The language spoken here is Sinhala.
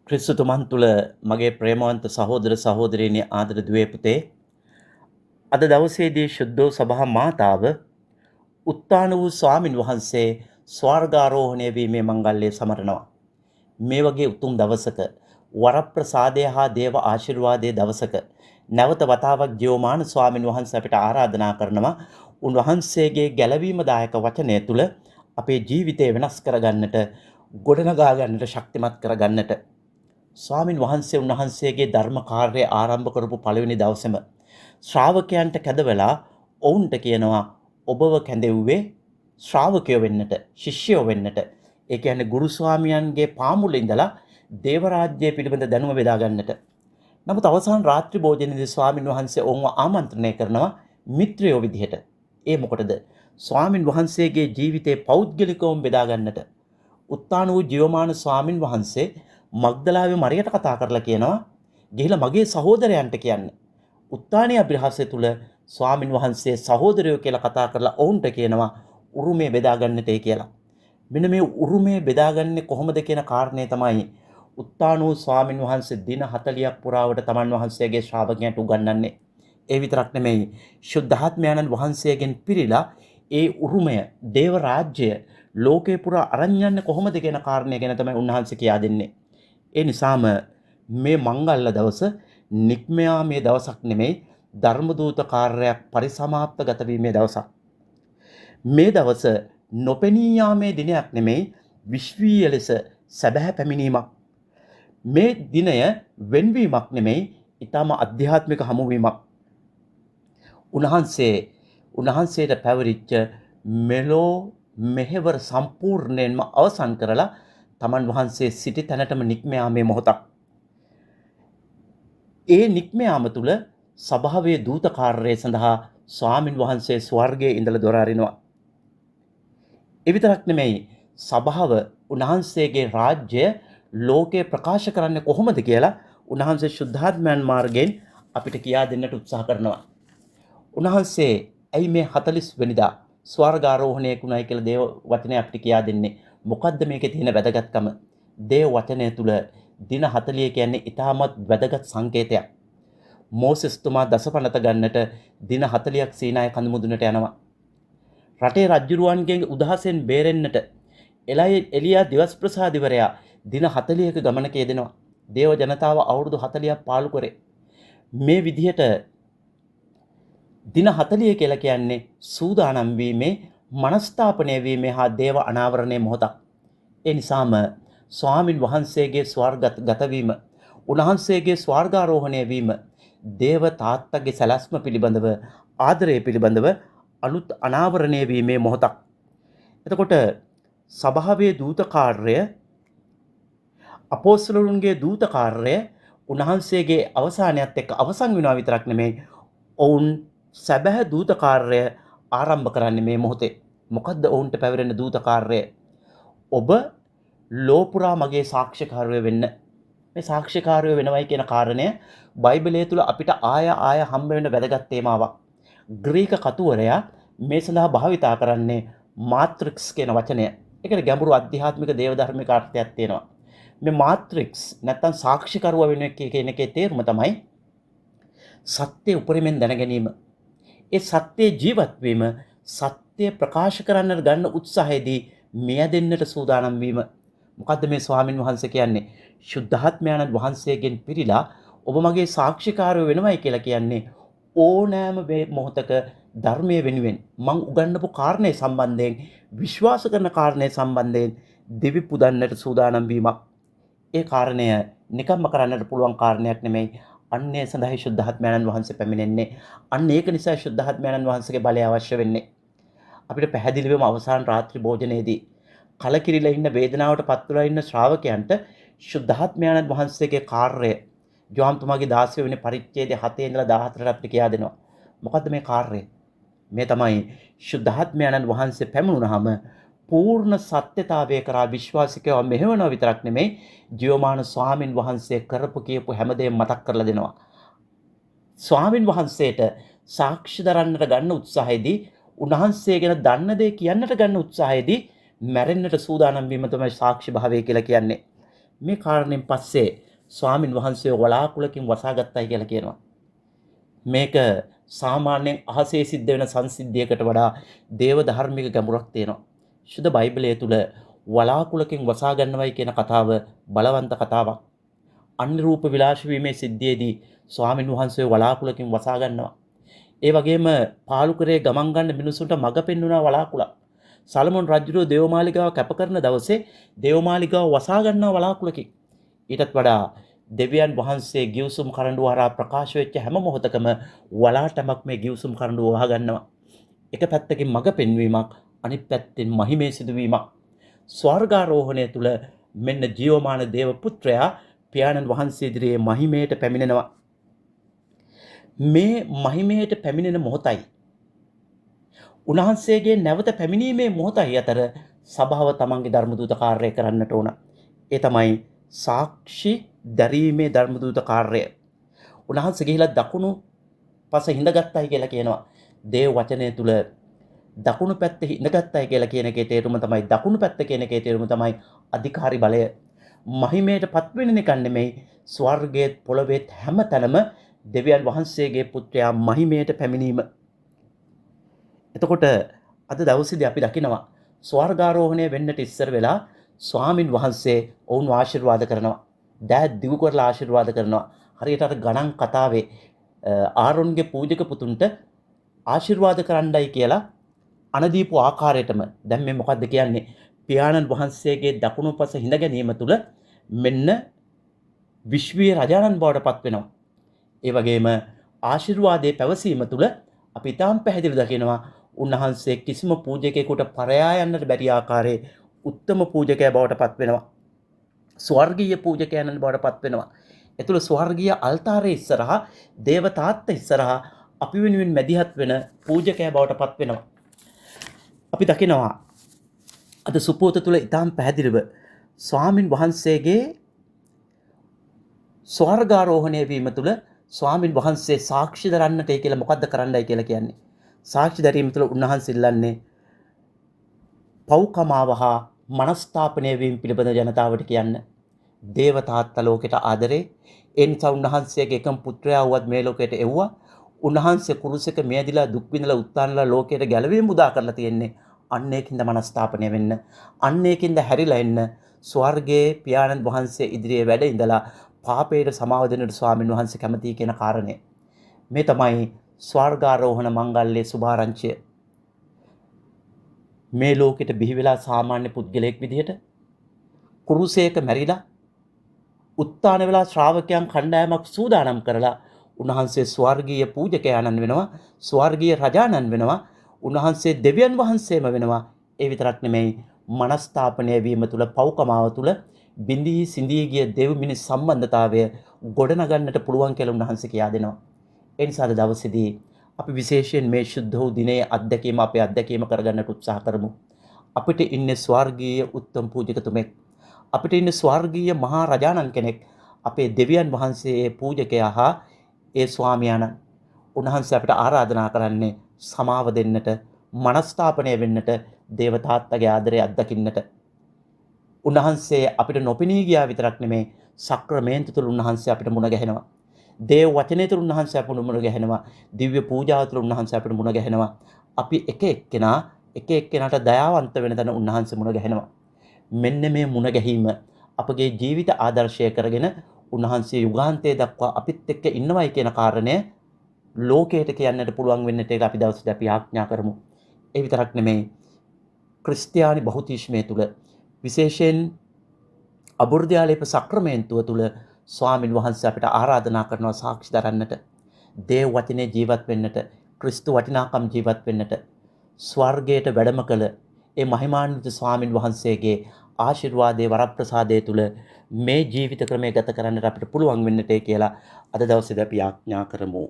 ක්‍රිස්තුතුමන් තුළ මගේ ප්‍රේමවන්ත සහෝදර සහෝදරියනි ආදර දුවේ පුතේ අද දවසේදී ශුද්ධෝ සභා මාතාව උත්තාන වූ ස්වාමින් වහන්සේ ස්වර්ගාරෝහණය වීමේ මංගල්‍යය සමරනවා. මේ වගේ උතුම් දවසක වරප්‍රසාදය හා දේව ආශිර්වාදයේ දවසක නැවත වතාවක් ජීවමාන ස්වාමින් වහන්සේ අපිට ආරාධනා කරනවා උන්වහන්සේගේ ගැලවීම දායක වචනය තුළ අපේ ජීවිතය වෙනස් කරගන්නට ගොඩනගා ගන්නට ශක්තිමත් කරගන්නට ස්වාමින් වහන්සේ උන්වහන්සේගේ ධර්ම කාර්යය ආරම්භ කරපු පළවෙනි දවසේම ශ්‍රාවකයන්ට කැඳවලා ඔවුන්ට කියනවා ඔබව කැඳෙව්වේ ශ්‍රාවකයෝ වෙන්නට ශිෂ්‍යයෝ වෙන්නට. ඒ කියන්නේ ගුරු ස්වාමියන්ගේ පාමුල ඉඳලා දේව රාජ්‍යය පිළිබඳ දැනුම බෙදා ගන්නට. නමුත් අවසාන රාත්‍රී භෝජනයේදී ස්වාමින් වහන්සේ ඔවුන්ව ආමන්ත්‍රණය කරනවා මිත්‍රයෝ විදිහට. ඒ මොකටද? ස්වාමින් වහන්සේගේ ජීවිතේ පෞද්ගලිකවම බෙදා ගන්නට. උත්තාන වූ ජීවමාන ස්වාමින් වහන්සේ මග්දලාවේ මරියට කතා කරලා කියනවා ගිහිලා මගේ සහෝදරයන්ට කියන්න. උත්තානීය අභිරහසය තුල ස්වාමින් වහන්සේ සහෝදරයෝ කියලා කතා කරලා ඔවුන්ට කියනවා උරුමය බෙදා ගන්නටයි කියලා. මෙන්න මේ උරුමය බෙදාගන්නේ කොහොමද කියන කාරණේ තමයි උත්තාන වූ ස්වාමින් වහන්සේ දින 40ක් පුරාවට තමන් වහන්සේගේ ශ්‍රාවකයන්ට උගන්වන්නේ. ඒ විතරක් නෙමෙයි ශුද්ධාත්මයන්න් වහන්සේගෙන් පිරීලා ඒ උරුමය දේව රාජ්‍යය ලෝකේ පුරා අරන් යන්නේ කොහොමද කියන කාරණය ගැන තමයි උන්වහන්සේ කියා දෙන්නේ. ඒ නිසාම මේ මංගල්‍ය දවස නික්මයා මේ දවසක් නෙමෙයි ධර්මදූත කාර්යයක් පරිසමාප්ත ගත වීමේ දවසක්. මේ දවස නොපෙනී යාමේ දිනයක් නෙමෙයි විශ්වීය ලෙස සැබෑ පැමිණීමක්. මේ දිනය වෙන්වීමක් නෙමෙයි ඊටම අධ්‍යාත්මික හමුවීමක්. උන්වහන්සේට පැවරිච්ච මෙලෝ මෙහෙවර සම්පූර්ණයෙන්ම අවසන් කරලා තමන් වහන්සේ සිටි තැනටම නික්ම යාමේ මොහොතක්. ඒ නික්ම යාම තුල සභාවේ දූත කාර්යය සඳහා ස්වාමින් වහන්සේ ස්වර්ගයේ ඉඳලා දොර අරිනවා. ඒ විතරක් නෙමෙයි සභාව උන්වහන්සේගේ රාජ්‍ය ලෝකේ ප්‍රකාශ කරන්නේ කොහොමද කියලා උන්වහන්සේ ශුද්ධාත්මයන් මාර්ගයෙන් අපිට කියා දෙන්නට උත්සාහ කරනවා. උන්වහන්සේ ඇයි මේ 40 වෙනිදා ස්වර්ගාරෝහණය වුණයි කියලා දේව වචනය අපිට කියා දෙන්නේ? මොකද්ද මේකේ තියෙන වැදගත්කම? දේව වචනය තුල දින 40 කියන්නේ ඊටමත් වැදගත් සංකේතයක්. මෝසෙස් තුමා දසපනත ගන්නට දින 40ක් සීනාය කඳු මුදුනට යනවා. රටේ රජුරුවන්ගේ උදහසෙන් බේරෙන්නට එලියා දිවස් ප්‍රසාදිවරයා දින 40ක ගමනක යෙදෙනවා. දේව ජනතාව අවුරුදු 40ක් පාලු කරේ. මේ විදිහට දින 40 කියලා කියන්නේ සූදානම් වීමේ මනස්ථාපනය වීමේ හා දේව අනාවරණයේ මොහොතක්. ඒ නිසාම ස්වාමින් වහන්සේගේ ස්වර්ගගත වීම, උන්වහන්සේගේ ස්වර්ගාරෝහණය වීම දේව තාත්තගේ සැලැස්ම පිළිබඳව, ආදරය පිළිබඳව අලුත් අනාවරණය වීමේ මොහොතක්. එතකොට සභාවේ දූත කාර්යය, අපොස්තලරුන්ගේ දූත කාර්යය උන්වහන්සේගේ අවසානයත් එක්ක අවසන් වෙනවා විතරක් නෙමෙයි, ඔවුන් සැබෑ දූත කාර්යය ආරම්භ කරන්නේ මේ මොහොතේ. මොකද්ද ඔවුන්ට පැවරෙන දූත කාර්යය? ඔබ ලෝපුරා මගේ සාක්ෂිකාරයෝ වෙන්න. මේ සාක්ෂිකාරයෝ වෙනවයි කියන කාරණය බයිබලයේ තුල අපිට ආය හම්බ වෙන වැදගත් තේමාවක්. ග්‍රීක කතුවරයා මේ සඳහා භාවිතා කරන්නේ මාත්‍රික්ස් කියන වචනය. ඒකට ගැඹුරු අධ්‍යාත්මික දේව ධර්මික අර්ථයක් තියෙනවා. මේ මාත්‍රික්ස් නැත්තම් සාක්ෂිකරුවා වෙන කියන එකේ තේරුම තමයි සත්‍ය උපරිමෙන් දැන ගැනීම. ඒ සත්‍යයේ ජීවත් වීම, සත්‍ය ප්‍රකාශ කරන්න ගන්න උත්සාහයේදී මියැදෙන්නට සූදානම් වීම. මොකද්ද මේ ස්වාමින් වහන්සේ කියන්නේ? ශුද්ධාත්මයන්න් වහන්සේගෙන් පිරීලා ඔබ මගේ සාක්ෂිකාරයෝ වෙනවයි කියලා කියන්නේ ඕනෑම මොහොතක ධර්මයේ වෙනුවෙන් මං උගන්වපු කාරණේ සම්බන්ධයෙන්, විශ්වාස කරන කාරණේ සම්බන්ධයෙන් දෙවි පුදන්නට සූදානම් වීමක්. ඒ කාරණය නිකම්ම කරන්නට පුළුවන් කාරණයක් නෙමෙයි. අන්නේ සඳහා ශුද්ධාත්මයන්න් වහන්සේ පැමිණෙන්නේ. අන්න ඒක නිසා ශුද්ධාත්මයන්න් වහන්සේගේ බලය අවශ්‍ය වෙන්නේ. අපිට පැහැදිලිවම අවසාන රාත්‍රී භෝජනයේදී කලකිරිලා ඉන්න, වේදනාවට පත් වෙලා ඉන්න ශ්‍රාවකයන්ට ශුද්ධාත්මයන්න් වහන්සේගේ කාර්යය ජෝහන්තුමාගේ 16 වෙනි පරිච්ඡේදයේ 7 ඉඳලා 14ට අපිට කියා දෙනවා. මොකද්ද මේ කාර්යය? මේ තමයි ශුද්ධාත්මයන්න් වහන්සේ පැමුණුනහම පූර්ණ සත්‍යතාවය කරා විශ්වාසිකව මෙහෙවනවා විතරක් නෙමෙයි, ජීවමාන ස්වාමින් වහන්සේ කරපු කියපු හැමදේම මතක් කරලා දෙනවා. ස්වාමින් වහන්සේට සාක්ෂි දරන්නට ගන්න උත්සාහයේදී, උන්වහන්සේ ගැන දන්න දේ කියන්නට ගන්න උත්සාහයේදී මැරෙන්නට සූදානම් වීම තමයි සාක්ෂි භාවය කියලා කියන්නේ. මේ කාරණෙන් පස්සේ ස්වාමින් වහන්සේ වලාකුළකින් වසාගත්තයි කියලා කියනවා. මේක සාමාන්‍යයෙන් අහසේ සිද්ධ වෙන සංසිද්ධියකට වඩා දේව ධර්මික ගැඹුරක් තියෙනවා. ශුද්ධ බයිබලයේ තුල වලාකුළකින් වසා ගන්නවයි කියන කතාව බලවන්ත කතාවක්. අන්‍ය රූප විලාස වීමේ සිද්ධියේදී ස්වාමින් වහන්සේ වලාකුළකින් වසා ගන්නවා. ඒ වගේම පාලුකරේ ගමන් ගන්න මිනිසුන්ට මඟ පෙන්වුණා වලාකුළක්. සලමොන් රජුගේ දේවමාලිගාව කැප කරන දවසේ දේවමාලිගාව වසා ගන්නා වලාකුළකින්. ඊටත් වඩා දෙවියන් වහන්සේ ගිවිසුම් කරඬුව හරහා ප්‍රකාශ වෙච්ච හැම මොහොතකම වලාටමක් මේ ගිවිසුම් කරඬුව වහ ගන්නවා. එක පැත්තකින් මඟ පෙන්වීමක්, අනිත් පැත්තෙන් මහිමේ සිදුවීමක්. ස්වර්ගාරෝහණය තුල මෙන්න ජීවමාන දේව පුත්‍රයා පියාණන් වහන්සේ ඉදිරියේ මහිමයට පැමිණෙනවා. මේ මහිමයට පැමිණෙන මොහොතයි උන්වහන්සේගේ නැවත පැමිණීමේ මොහොතයි අතර සභාව තමන්ගේ ධර්මදූත කාර්යය කරන්නට ඕන. ඒ තමයි සාක්ෂි දැරීමේ ධර්මදූත කාර්යය. උන්වහන්සේ ගිහිලා දකුණු පස හිඳගත්තයි කියලා කියනවා. දේව වචනය තුල දකුණු පැත්තේ හිඳගත්තයි කියලා කියන එකේ තේරුම තමයි දකුණු පැත්ත කියන එකේ තේරුම තමයි අධිකාරි බලය. මහිමයට පත්වෙන එක නෙමෙයි, ස්වර්ගයේ පොළොවේ හැමතැනම දෙවියන් වහන්සේගේ පුත්‍රයා මහිමයට පැමිණීම. එතකොට අද දවසේදී අපි දකිනවා ස්වර්ගාරෝහණය වෙන්නට ඉස්සර වෙලා ස්වාමින් වහන්සේ ඔවුන්ව ආශිර්වාද කරනවා. දෑත් දිගු කරලා ආශිර්වාද කරනවා. හරියට අර ගණන් කතාවේ ආරොන්ගේ පූජක පුතුන්ට ආශිර්වාද කරන්නයි කියලා අනදීපු ආකාරයටම දැන් මේ මොකද්ද කියන්නේ? පියාණන් වහන්සේගේ දකුණු පස හිඳ ගැනීම තුළ මෙන්න විශ්වීය රජාණන් බවට පත් වෙනවා. ඒ වගේම ආශිර්වාදයේ පැවසීම තුළ අපි තාම පැහැදිලි දකිනවා උන්වහන්සේ කිසිම පූජකයෙකුට පරයා යන්නට බැරි ආකාරයේ උත්තම පූජකයා බවට පත් වෙනවා. ස්වර්ගීය පූජකයන් බවට පත් වෙනවා. එතුළ ස්වර්ගීය අල්තාරයේ ඉස්සරහා දේවතාත්ත ඉස්සරහා අපි වෙනුවෙන් මැදිහත් වෙන පූජකයා බවට පත් වෙනවා. අපි දකිනවා අද සුපෝත තුළ ඉතාම පැහැදිලිව ස්වාමින් වහන්සේගේ ස්වර්ගාරෝහණය වීම තුළ ස්වාමින් වහන්සේ සාක්ෂි දරන්නට ඒ කියලා මොකද්ද කරන්නයි කියලා කියන්නේ. සාක්ෂි දැරීම තුළ උන්වහන්සේ ඉල්ලන්නේ පව්කමාව හා මනස්ථාපනය වීම පිළිබඳ ජනතාවට කියන්න. දේවතාත්තා ලෝකෙට ආදරේ. ඒ නිසා උන්වහන්සේගේ එකම පුත්‍රයා වුවත් මේ ලෝකයට එව්වා. උන්වහන්සේ කුරුසක මියදිලා දුක් විඳලා උත්තානලා ලෝකයට ගැලවීම උදා කරලා තියෙන්නේ. අන්න ඒකින්ද මනස්ථාපනය වෙන්න. අන්න ඒකින්ද හැරිලා එන්න. ස්වර්ගයේ පියාණන් වහන්සේ ඉදිරියේ වැඩ ඉඳලා පාපයට සමාව දෙන්නට ස්වාමීන් වහන්සේ කැමතියි කියන කාරණය. මේ තමයි ස්වර්ගාරෝහණ මංගල්‍යයේ සුභාරංචිය. මේ ලෝකෙට බිහි වෙලා සාමාන්‍ය පුද්ගලයෙක් විදිහට කුරුසයක මැරිලා උත්තාන වෙලා ශ්‍රාවකයන් කණ්ඩායමක් සූදානම් කරලා උන්වහන්සේ ස්වර්ගීය පූජකයාණන් වෙනවා, ස්වර්ගීය රජාණන් වෙනවා, උන්වහන්සේ දෙවියන් වහන්සේම වෙනවා. ඒ විතරක් නෙමෙයි, මනස්ථාපනය වීම තුළ පව්කමාව තුළ බිඳී සිඳී ගිය දෙව් මිනිස් සම්බන්ධතාවය ගොඩනගන්නට පුළුවන් කියලා උන්වහන්සේ කියා දෙනවා. ඒ නිසා අද දවසේදී අපි විශේෂයෙන් මේ ශුද්ධ වූ දිනේ අත්දැකීම අපේ අත්දැකීම කරගන්නට උත්සාහ කරමු. අපිට ඉන්නේ ස්වර්ගීය උත්තම පූජකතුමෙක්. අපිට ඉන්නේ ස්වර්ගීය මහා රජාණන් කෙනෙක්. අපේ දෙවියන් වහන්සේ පූජකයා හා ඒ ස්වාමියාණන්. උන්වහන්සේ අපිට ආරාධනා කරන්නේ සමාව දෙන්නට, මනස්ථාපනය වෙන්නට, දේවතාත්තගේ ආදරය අත්දකින්නට. උන්වහන්සේ අපිට නොපෙනී ගියා විතරක් නෙමේ, සක්‍රමේන්තු තුළ උන්වහන්සේ අපිට මුණ ගැහෙනවා. දේව වචනය තුළ උන්වහන්සේ අපිට මුණ ගැහෙනවා. දිව්‍ය පූජාව තුළ උන්වහන්සේ අපිට මුණ ගැහෙනවා. අපි එක එක්කෙනාට දයාවන්ත වෙන තැන උන්වහන්සේ මුණ ගැහෙනවා. මෙන්න මේ මුණ ගැහිම අපගේ ජීවිත ආදර්ශය කරගෙන උන්වහන්සේ යුගාන්තයේ දක්වා අපිත් එක්ක ඉන්නවයි කියන කාරණය ලෝකයට කියන්නට පුළුවන් වෙන්නට ඒක අපි දවසට අපි ආඥා කරමු. ඒ විතරක් නෙමෙයි, ක්‍රිස්තියානි බහුතිස්මය තුළ විශේෂයෙන් අබුර්ධයාලේප සක්‍රමේන්තුව තුළ ස්වාමින් වහන්සේ අපිට ආරාධනා කරනවා සාක්ෂි දරන්නට, දේව වචනේ ජීවත් වෙන්නට, ක්‍රිස්තු වටිනාකම් ජීවත් වෙන්නට. ස්වර්ගයට වැඩම කළ ඒ මහිමාන්විත ස්වාමින් වහන්සේගේ ආශිර්වාදයේ වරප්‍රසාදයේ තුල මේ ජීවිත ක්‍රමය ගත කරන්නට අපිට පුළුවන් වෙන්නට කියලා අද දවසේදී අපි ආඥා කරමු.